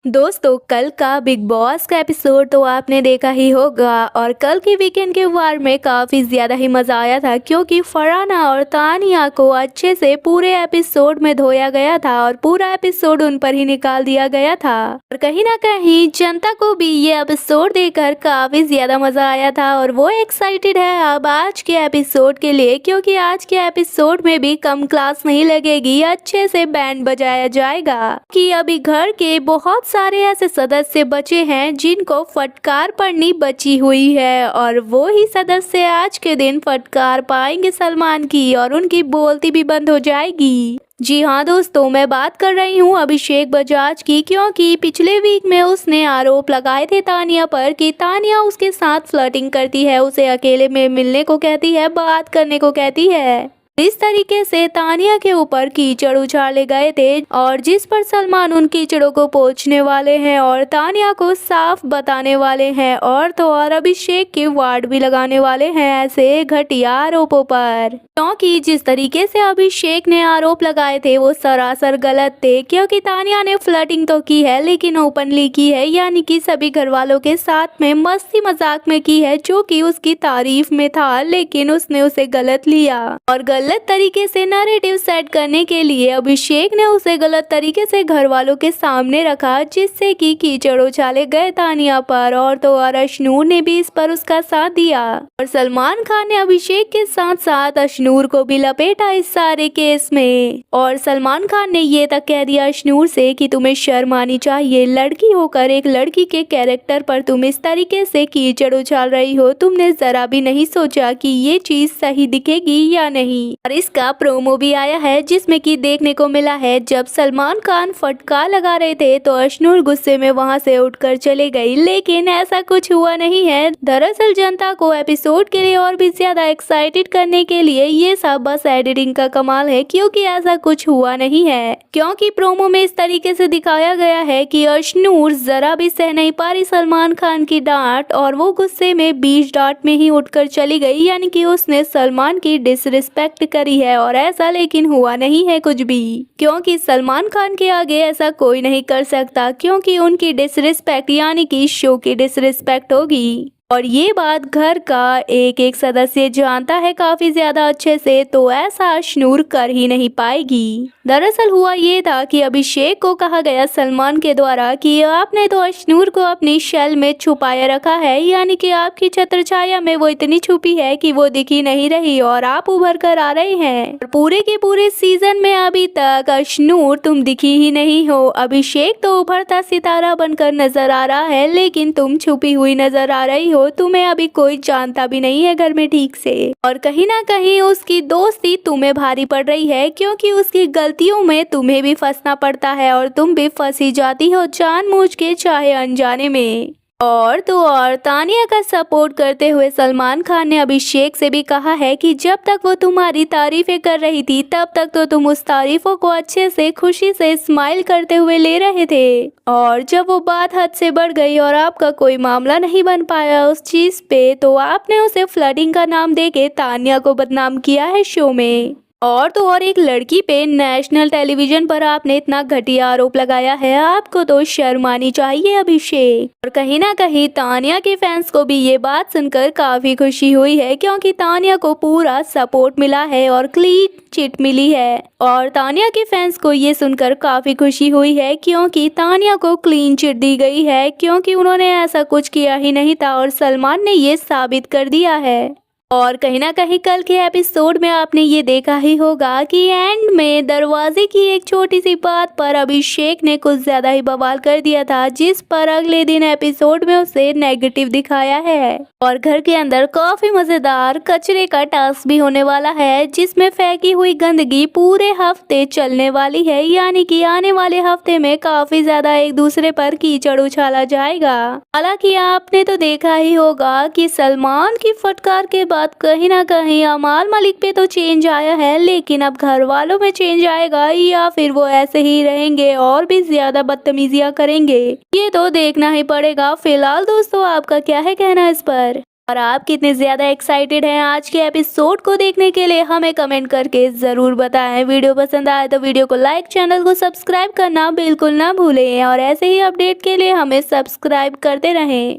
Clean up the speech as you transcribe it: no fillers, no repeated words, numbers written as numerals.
दोस्तों, कल का बिग बॉस का एपिसोड तो आपने देखा ही होगा और कल के वीकेंड के वार में काफ़ी ज़्यादा ही मज़ा आया था क्योंकि फरहाना और तानिया को अच्छे से पूरे एपिसोड में धोया गया था और पूरा एपिसोड उन पर ही निकाल दिया गया था। और कहीं ना कहीं जनता को भी ये एपिसोड देखकर काफ़ी ज़्यादा मज़ा आया था और वो एक्साइटेड है अब आज के एपिसोड के लिए, क्योंकि आज के एपिसोड में भी कम क्लास नहीं लगेगी, अच्छे से बैंड बजाया जाएगा कि अभी घर के बहुत सारे ऐसे सदस्य बचे हैं जिनको फटकार पड़नी बची हुई है और वो ही सदस्य आज के दिन फटकार पाएंगे सलमान की और उनकी बोलती भी बंद हो जाएगी। जी हाँ दोस्तों, मैं बात कर रही हूँ अभिषेक बजाज की, क्योंकि पिछले वीक में उसने आरोप लगाए थे तानिया पर कि तानिया उसके साथ फ्लर्टिंग करती है, उसे अकेले में मिलने को कहती है, बात करने को कहती है। इस तरीके से तानिया के ऊपर कीचड़ उछाले गए थे और जिस पर सलमान उन कीचड़ों को पोंछने वाले हैं और तानिया को साफ बताने वाले हैं और तो और अभिषेक के वार्ड भी लगाने वाले हैं ऐसे घटिया आरोपों पर, क्योंकि जिस तरीके से अभिषेक ने आरोप लगाए थे वो सरासर गलत थे। क्योंकि तानिया ने फ्लर्टिंग तो की है लेकिन ओपनली की है, यानी कि सभी घर वालों के साथ में मस्ती मजाक में की है, जो कि उसकी तारीफ में था, लेकिन उसने उसे गलत लिया और गलत तरीके से नैरेटिव सेट करने के लिए अभिषेक ने उसे गलत तरीके से घर वालों के सामने रखा, जिससे कि कीचड़ उछाले गए तानिया पर और तो और अशनूर ने भी इस पर उसका साथ दिया और सलमान खान ने अभिषेक के साथ साथ अशनूर को भी लपेटा इस सारे केस में। और सलमान खान ने ये तक कह दिया अशनूर से कि तुम्हें शर्म आनी चाहिए, लड़की होकर एक लड़की के कैरेक्टर पर तुम इस तरीके से कीचड़ उछाल रही हो, तुमने जरा भी नहीं सोचा कि ये चीज सही दिखेगी या नहीं। और इसका प्रोमो भी आया है जिसमें कि देखने को मिला है जब सलमान खान फटकार लगा रहे थे तो अशनूर गुस्से में वहां से उठकर चले गई, लेकिन ऐसा कुछ हुआ नहीं है। दरअसल जनता को एपिसोड के लिए और भी ज्यादा एक्साइटेड करने के लिए ये सब बस एडिटिंग का कमाल है, क्योंकि ऐसा कुछ हुआ नहीं है। क्योंकि प्रोमो में इस तरीके से दिखाया गया है कि अशनूर जरा भी सह नहीं पा रही सलमान खान की डांट और वो गुस्से में 20 डांट में ही उठकर चली गई, यानी कि उसने सलमान की डिसरिस्पेक्ट करी है। और ऐसा लेकिन हुआ नहीं है कुछ भी, क्योंकि सलमान खान के आगे ऐसा कोई नहीं कर सकता, क्योंकि उनकी डिसरिस्पेक्ट यानी कि शो की डिसरिस्पेक्ट होगी। और ये बात घर का एक एक सदस्य जानता है काफी ज्यादा अच्छे से, तो ऐसा अशनूर कर ही नहीं पाएगी। दरअसल हुआ ये था कि अभिषेक को कहा गया सलमान के द्वारा कि आपने तो अशनूर को अपनी शेल में छुपाया रखा है, यानी कि आपकी छत्र छाया में वो इतनी छुपी है कि वो दिखी नहीं रही और आप उभर कर आ रहे हैं। और पूरे के पूरे सीजन में अभी तक अशनूर तुम दिखी ही नहीं हो। अभिषेक तो उभरता सितारा बनकर नजर आ रहा है, लेकिन तुम छुपी हुई नजर आ रही हो, तुम्हें अभी कोई जानता भी नहीं है घर में ठीक से। और कहीं ना कहीं उसकी दोस्ती तुम्हें भारी पड़ रही है, क्योंकि उसकी गलतियों में तुम्हें भी फंसना पड़ता है और तुम भी फंसी जाती हो जानबूझ के चाहे अनजाने में। और तो और तानिया का सपोर्ट करते हुए सलमान खान ने अभिषेक से भी कहा है कि जब तक वो तुम्हारी तारीफें कर रही थी तब तक तो तुम उस तारीफों को अच्छे से खुशी से स्माइल करते हुए ले रहे थे, और जब वो बात हद से बढ़ गई और आपका कोई मामला नहीं बन पाया उस चीज पे, तो आपने उसे फ्लर्टिंग का नाम देके तानिया को बदनाम किया है शो में। और तो और एक लड़की पे नेशनल टेलीविजन पर आपने इतना घटिया आरोप लगाया है, आपको तो शर्म आनी चाहिए अभिषेक। और कहीं ना कहीं तानिया के फैंस को भी ये बात सुनकर काफी खुशी हुई है, क्योंकि तानिया को पूरा सपोर्ट मिला है और क्लीन चिट मिली है। और तानिया के फैंस को ये सुनकर काफी खुशी हुई है, क्योंकि तानिया को क्लीन चिट दी गई है, क्योंकि उन्होंने ऐसा कुछ किया ही नहीं था और सलमान ने ये साबित कर दिया है। और कहीं ना कहीं कल के एपिसोड में आपने ये देखा ही होगा कि एंड में दरवाजे की एक छोटी सी बात पर अभिषेक ने कुछ ज्यादा ही बवाल कर दिया था, जिस पर अगले दिन एपिसोड में उसे नेगेटिव दिखाया है। और घर के अंदर काफी मजेदार कचरे का टास्क भी होने वाला है, जिसमें फेंकी हुई गंदगी पूरे हफ्ते चलने वाली है, यानी कि आने वाले हफ्ते में काफी ज्यादा एक दूसरे पर कीचड़ उछाला जाएगा। हालांकि आपने तो देखा ही होगा कि सलमान की फटकार के बाद कहीं ना कहीं अमाल मलिक पे तो चेंज आया है, लेकिन अब घर वालों में चेंज आएगा या फिर वो ऐसे ही रहेंगे और भी ज्यादा बदतमीजियां करेंगे, ये तो देखना ही पड़ेगा। फिलहाल दोस्तों, आपका क्या है कहना इस पर? और आप कितने ज़्यादा एक्साइटेड हैं आज के एपिसोड को देखने के लिए हमें कमेंट करके ज़रूर बताएं। वीडियो पसंद आए तो वीडियो को लाइक, चैनल को सब्सक्राइब करना बिल्कुल ना भूलें और ऐसे ही अपडेट के लिए हमें सब्सक्राइब करते रहें।